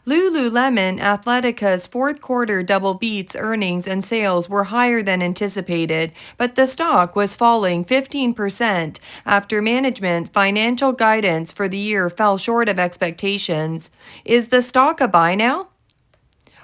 Lululemon Athletica's fourth quarter double beats earnings and sales were higher than anticipated, but the stock was falling 15% after management financial guidance for the year fell short of expectations. Is the stock a buy now?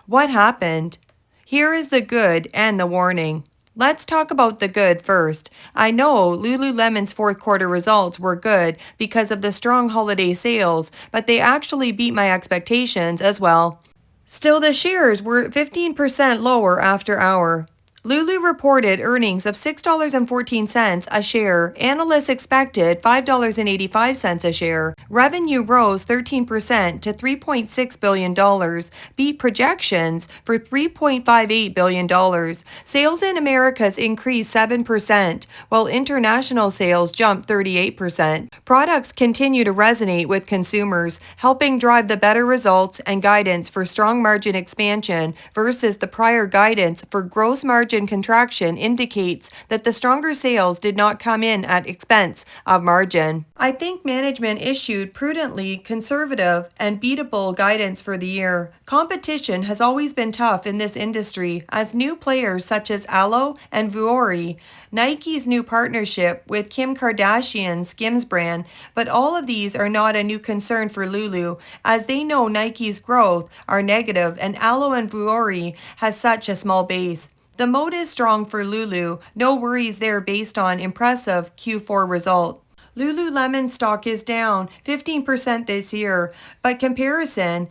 What happened? Here is the good and the warning. Let's talk about the good first. I know Lululemon's fourth quarter results were good because of the strong holiday sales, but they actually beat my expectations as well. Still, the shares were 15% lower after hour. Lulu reported earnings of $6.14 a share. Analysts expected $5.85 a share. Revenue rose 13% to $3.6 billion, beat projections for $3.58 billion. Sales in Americas increased 7%, while international sales jumped 38%. Products continue to resonate with consumers, helping drive the better results and guidance for strong margin expansion versus the prior guidance for gross margin contraction indicates that the stronger sales did not come in at expense of margin. I think management issued prudently conservative and beatable guidance for the year. Competition has always been tough in this industry as new players such as Alo and Vuori, Nike's new partnership with Kim Kardashian's Skims brand, but all of these are not a new concern for Lulu as they know Nike's growth are negative and Alo and Vuori has such a small base. The moat is strong for Lulu, no worries there based on impressive Q4 result. Lululemon stock is down 15% this year, by comparison,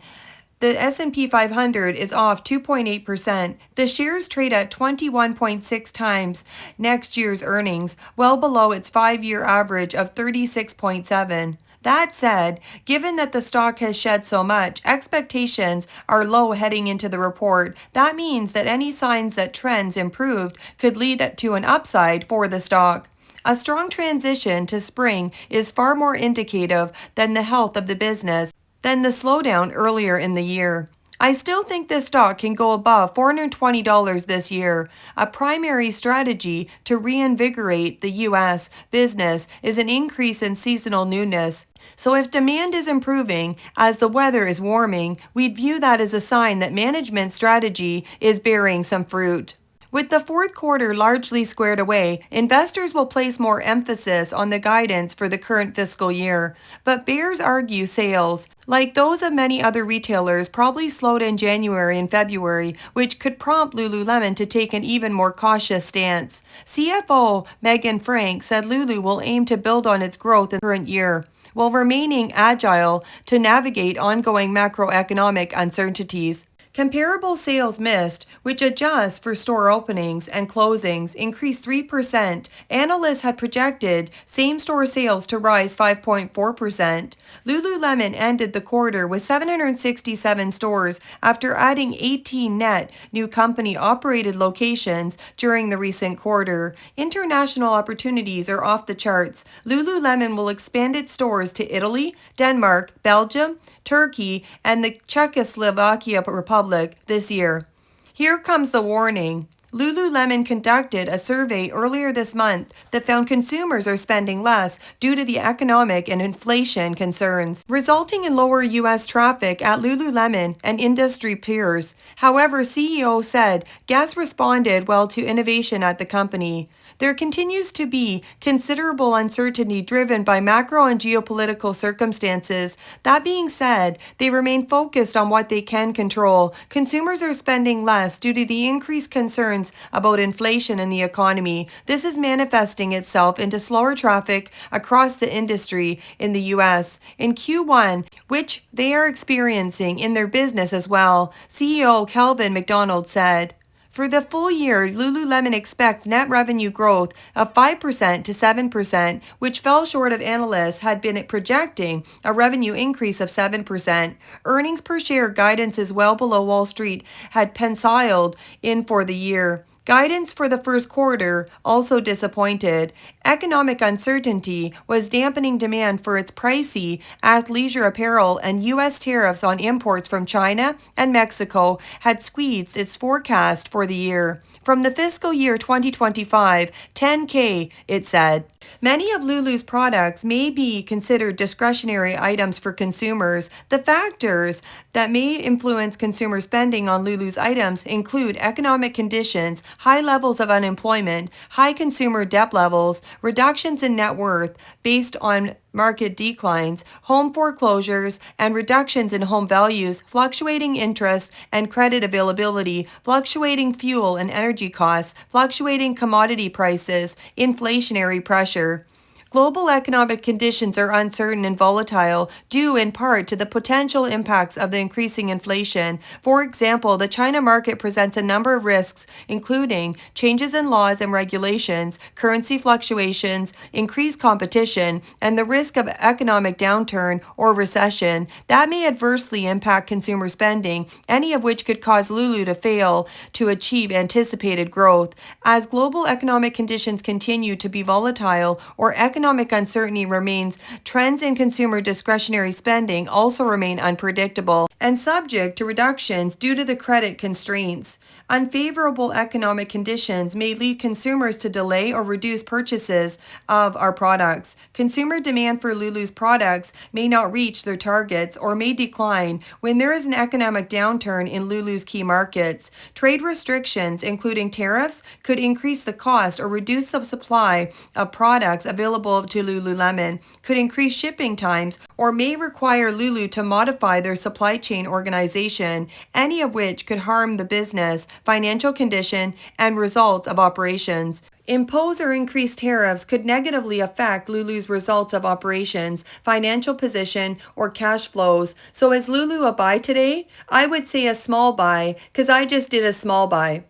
the S&P 500 is off 2.8%. The shares trade at 21.6 times next year's earnings, well below its 5-year average of 36.7. That said, given that the stock has shed so much, expectations are low heading into the report. That means that any signs that trends improved could lead to an upside for the stock. A strong transition to spring is far more indicative than the health of the business than the slowdown earlier in the year. I still think this stock can go above $420 this year. A primary strategy to reinvigorate the U.S. business is an increase in seasonal newness. So if demand is improving as the weather is warming, we'd view that as a sign that management strategy is bearing some fruit. With the fourth quarter largely squared away, investors will place more emphasis on the guidance for the current fiscal year. But bears argue sales, like those of many other retailers, probably slowed in January and February, which could prompt Lululemon to take an even more cautious stance. CFO Megan Frank said Lulu will aim to build on its growth in the current year, while remaining agile to navigate ongoing macroeconomic uncertainties. Comparable sales missed, which adjusts for store openings and closings, increased 3%. Analysts had projected same-store sales to rise 5.4%. Lululemon ended the quarter with 767 stores after adding 18 net new company-operated locations during the recent quarter. International opportunities are off the charts. Lululemon will expand its stores to Italy, Denmark, Belgium, Turkey, and the Czechoslovakia Republic this year. Here comes the warning. Lululemon conducted a survey earlier this month that found consumers are spending less due to the economic and inflation concerns, resulting in lower U.S. traffic at Lululemon and industry peers. However, CEO said guests responded well to innovation at the company. There continues to be considerable uncertainty driven by macro and geopolitical circumstances. That being said, they remain focused on what they can control. Consumers are spending less due to the increased concerns about inflation in the economy. This is manifesting itself into slower traffic across the industry in the U.S. in Q1, which they are experiencing in their business as well, CEO Kelvin McDonald said. For the full year, Lululemon expects net revenue growth of 5% to 7%, which fell short of analysts had been projecting a revenue increase of 7%. Earnings per share guidance is well below Wall Street had penciled in for the year. Guidance for the first quarter also disappointed. Economic uncertainty was dampening demand for its pricey athleisure apparel, and U.S. tariffs on imports from China and Mexico had squeezed its forecast for the year. From the fiscal year 2025, 10K, it said. Many of Lulu's products may be considered discretionary items for consumers. The factors that may influence consumer spending on Lulu's items include economic conditions, high levels of unemployment, high consumer debt levels, reductions in net worth based on market declines, home foreclosures, and reductions in home values, fluctuating interest and credit availability, fluctuating fuel and energy costs, fluctuating commodity prices, inflationary pressure. Global economic conditions are uncertain and volatile due in part to the potential impacts of the increasing inflation. For example, the China market presents a number of risks, including changes in laws and regulations, currency fluctuations, increased competition, and the risk of economic downturn or recession that may adversely impact consumer spending, any of which could cause Lulu to fail to achieve anticipated growth. As global economic conditions continue to be volatile or economic uncertainty remains, trends in consumer discretionary spending also remain unpredictable and subject to reductions due to the credit constraints. Unfavorable economic conditions may lead consumers to delay or reduce purchases of our products. Consumer demand for Lulu's products may not reach their targets or may decline when there is an economic downturn in Lulu's key markets. Trade restrictions, including tariffs, could increase the cost or reduce the supply of products available to Lululemon, could increase shipping times, or may require Lulu to modify their supply chain organization, any of which could harm the business, financial condition, and results of operations. Impose or increase tariffs could negatively affect Lulu's results of operations, financial position, or cash flows. So is Lulu a buy today? I would say a small buy, because I just did a small buy.